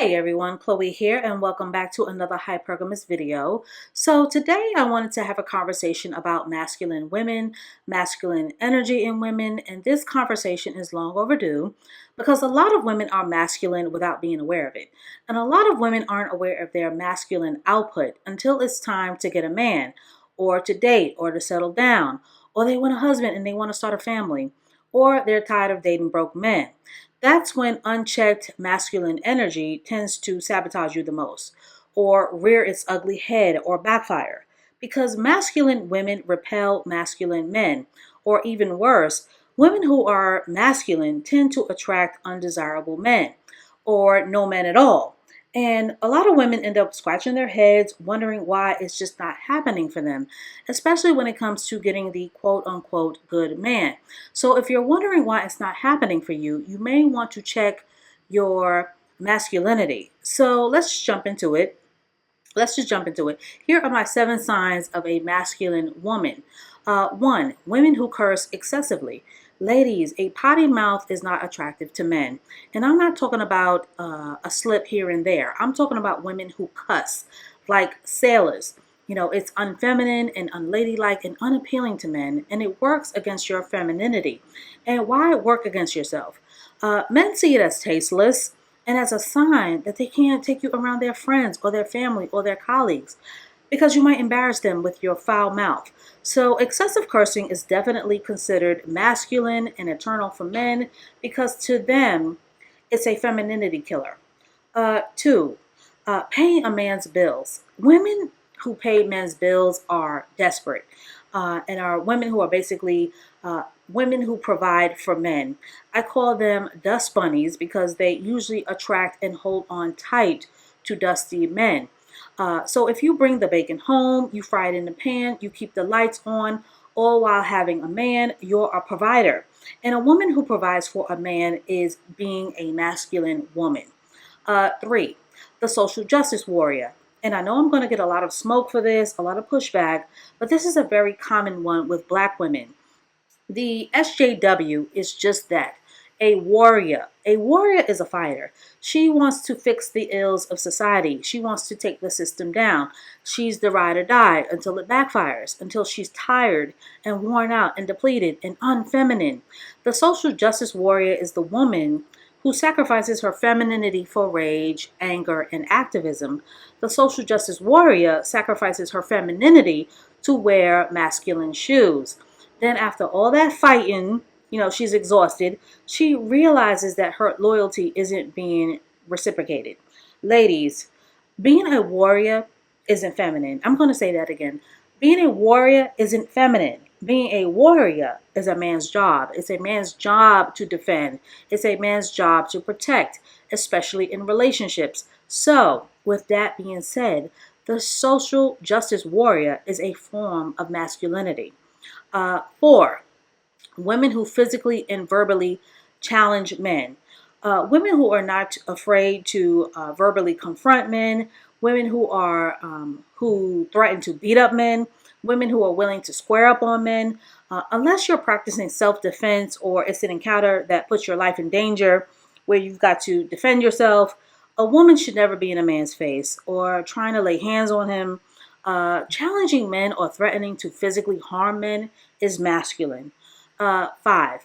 Hey everyone, Chloe here, and welcome back to another Hypergamous video. So today I wanted to have a conversation about masculine women, masculine energy in women, and this conversation is long overdue because a lot of women are masculine without being aware of it. And a lot of women aren't aware of their masculine output until it's time to get a man, or to date, or to settle down, or they want a husband and they want to start a family, or they're tired of dating broke men. That's when unchecked masculine energy tends to sabotage you the most, or rear its ugly head, or backfire. Because masculine women repel masculine men, or even worse, women who are masculine tend to attract undesirable men, or no men at all. And a lot of women end up scratching their heads, wondering why it's just not happening for them, especially when it comes to getting the quote unquote good man. So if you're wondering why it's not happening for you, you may want to check your masculinity. So let's jump into it. Let's just jump into it. Here are my 7 signs of a masculine woman. 1, women who curse excessively. Ladies, a potty mouth is not attractive to men. And I'm not talking about a slip here and there. I'm talking about women who cuss like sailors. You know, it's unfeminine and unladylike and unappealing to men, and it works against your femininity. And why work against yourself? Men see it as tasteless and as a sign that they can't take you around their friends or their family or their colleagues because you might embarrass them with your foul mouth. So excessive cursing is definitely considered masculine and eternal for men because to them, it's a femininity killer. 2, paying a man's bills. Women who pay men's bills are desperate and are women who are basically women who provide for men. I call them dust bunnies because they usually attract and hold on tight to dusty men. So if you bring the bacon home, you fry it in the pan, you keep the lights on, all while having a man, you're a provider. And a woman who provides for a man is being a masculine woman. 3, the social justice warrior. And I know I'm going to get a lot of smoke for this, a lot of pushback, but this is a very common one with Black women. The SJW is just that, a warrior. A warrior is a fighter. She wants to fix the ills of society. She wants to take the system down. She's the ride or die until it backfires, until she's tired and worn out and depleted and unfeminine. The social justice warrior is the woman who sacrifices her femininity for rage, anger, and activism. The social justice warrior sacrifices her femininity to wear masculine shoes. Then after all that fighting, she's exhausted. She realizes that her loyalty isn't being reciprocated. Ladies, being a warrior isn't feminine. I'm going to say that again. Being a warrior isn't feminine. Being a warrior is a man's job. It's a man's job to defend. It's a man's job to protect, especially in relationships. So, with that being said, the social justice warrior is a form of masculinity. 4, women who physically and verbally challenge men. Women who are not afraid to verbally confront men, women who threaten to beat up men, women who are willing to square up on men. Unless you're practicing self-defense or it's an encounter that puts your life in danger, where you've got to defend yourself, a woman should never be in a man's face or trying to lay hands on him. Challenging men or threatening to physically harm men is masculine. 5,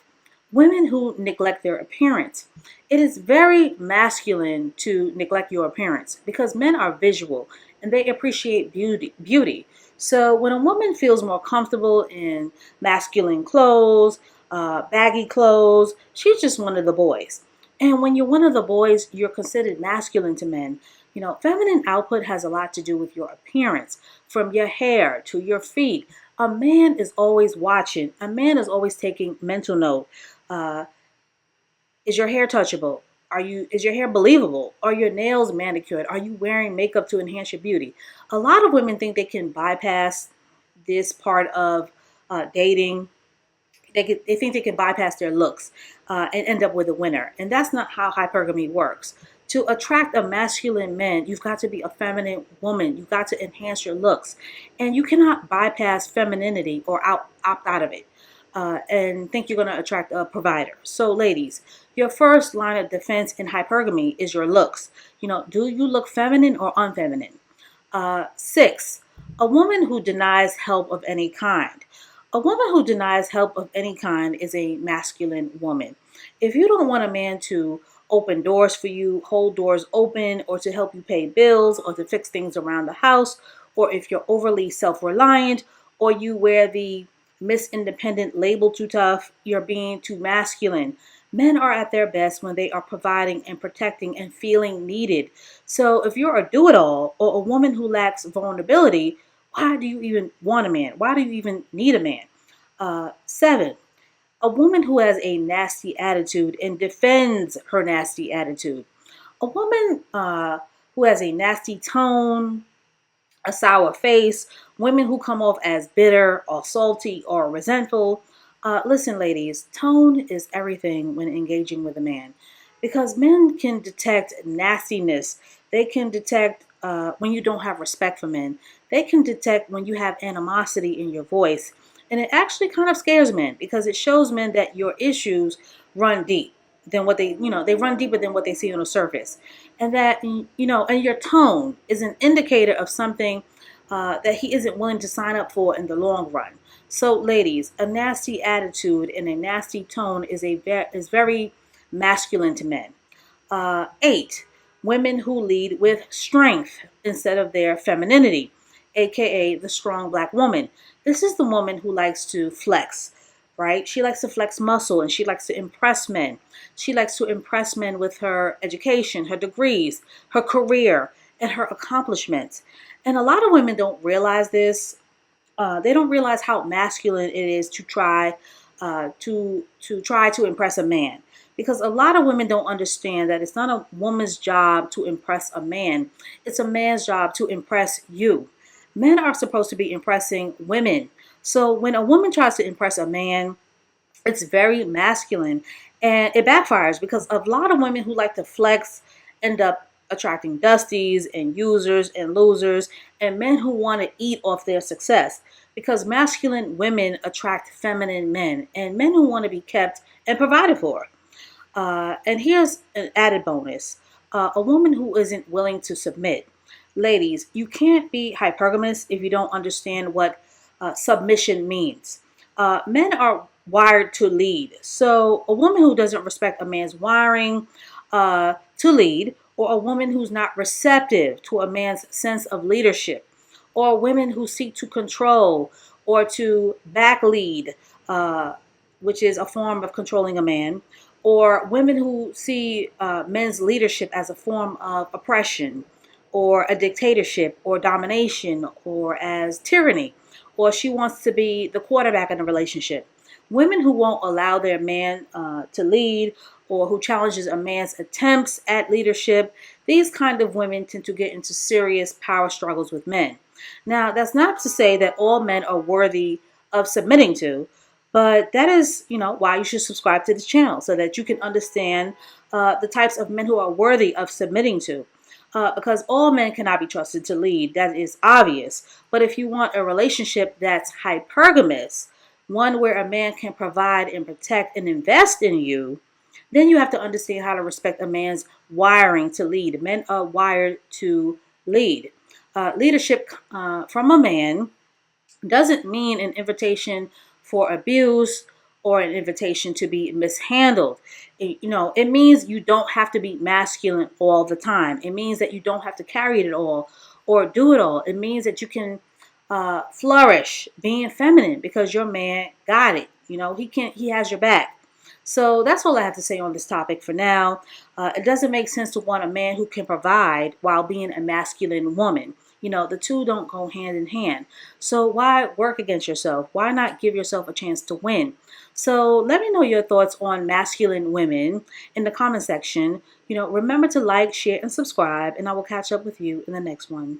women who neglect their appearance. It is very masculine to neglect your appearance because men are visual and they appreciate beauty. So when a woman feels more comfortable in masculine clothes, baggy clothes, she's just one of the boys. And when you're one of the boys, you're considered masculine to men. Feminine output has a lot to do with your appearance, from your hair to your feet. A man is always watching. A man is always taking mental note. Is your hair touchable? Is your hair believable? Are your nails manicured? Are you wearing makeup to enhance your beauty? A lot of women think they can bypass this part of dating. They think they can bypass their looks and end up with a winner. And that's not how hypergamy works. To attract a masculine man, you've got to be a feminine woman. You've got to enhance your looks. And you cannot bypass femininity or opt out of it. and think you're going to attract a provider. So, ladies, your first line of defense in hypergamy is your looks. Do you look feminine or unfeminine? 6, a woman who denies help of any kind. A woman who denies help of any kind is a masculine woman. If you don't want a man to open doors for you, hold doors open, or to help you pay bills, or to fix things around the house, or if you're overly self reliant, or you wear the Miss Independent label too tough, you're being too masculine. Men are at their best when they are providing and protecting and feeling needed. So if you're a do-it-all or a woman who lacks vulnerability, why do you even want a man? Why do you even need a man? 7, a woman who has a nasty attitude and defends her nasty attitude. A woman who has a nasty tone, a sour face, women who come off as bitter or salty or resentful. Listen, ladies, tone is everything when engaging with a man because men can detect nastiness. They can detect when you don't have respect for men. They can detect when you have animosity in your voice. And it actually kind of scares men because it shows men that your issues run deep than what they run deeper than what they see on the surface. And that, and your tone is an indicator of something that he isn't willing to sign up for in the long run. So, ladies, a nasty attitude and a nasty tone is very masculine to men. 8, women who lead with strength instead of their femininity, aka the strong black woman. This is the woman who likes to flex, right? She likes to flex muscle and she likes to impress men. She likes to impress men with her education, her degrees, her career, and her accomplishments. And a lot of women don't realize this. They don't realize how masculine it is to try to impress a man, because a lot of women don't understand that it's not a woman's job to impress a man. It's a man's job to impress you. Men are supposed to be impressing women. So when a woman tries to impress a man, it's very masculine and it backfires because a lot of women who like to flex end up attracting dusties and users and losers and men who want to eat off their success, because masculine women attract feminine men and men who want to be kept and provided for. And here's an added bonus, a woman who isn't willing to submit. Ladies, you can't be hypergamous if you don't understand what submission means. Men are wired to lead. So a woman who doesn't respect a man's wiring to lead, or a woman who's not receptive to a man's sense of leadership, or women who seek to control or to back lead, which is a form of controlling a man, or women who see men's leadership as a form of oppression or a dictatorship or domination or as tyranny, or she wants to be the quarterback in a relationship. Women who won't allow their man to lead or who challenges a man's attempts at leadership, these kind of women tend to get into serious power struggles with men. Now, that's not to say that all men are worthy of submitting to, but that is, why you should subscribe to this channel so that you can understand the types of men who are worthy of submitting to. Because all men cannot be trusted to lead, that is obvious. But if you want a relationship that's hypergamous, one where a man can provide and protect and invest in you, then you have to understand how to respect a man's wiring to lead. Men are wired to lead. Leadership from a man doesn't mean an invitation for abuse or an invitation to be mishandled. It means you don't have to be masculine all the time. It means that you don't have to carry it all or do it all. It means that you can flourish being feminine because your man got it. He has your back. So that's all I have to say on this topic for now. It doesn't make sense to want a man who can provide while being a masculine woman. The two don't go hand in hand. So why work against yourself? Why not give yourself a chance to win? So let me know your thoughts on masculine women in the comment section. Remember to like, share, and subscribe, and I will catch up with you in the next one.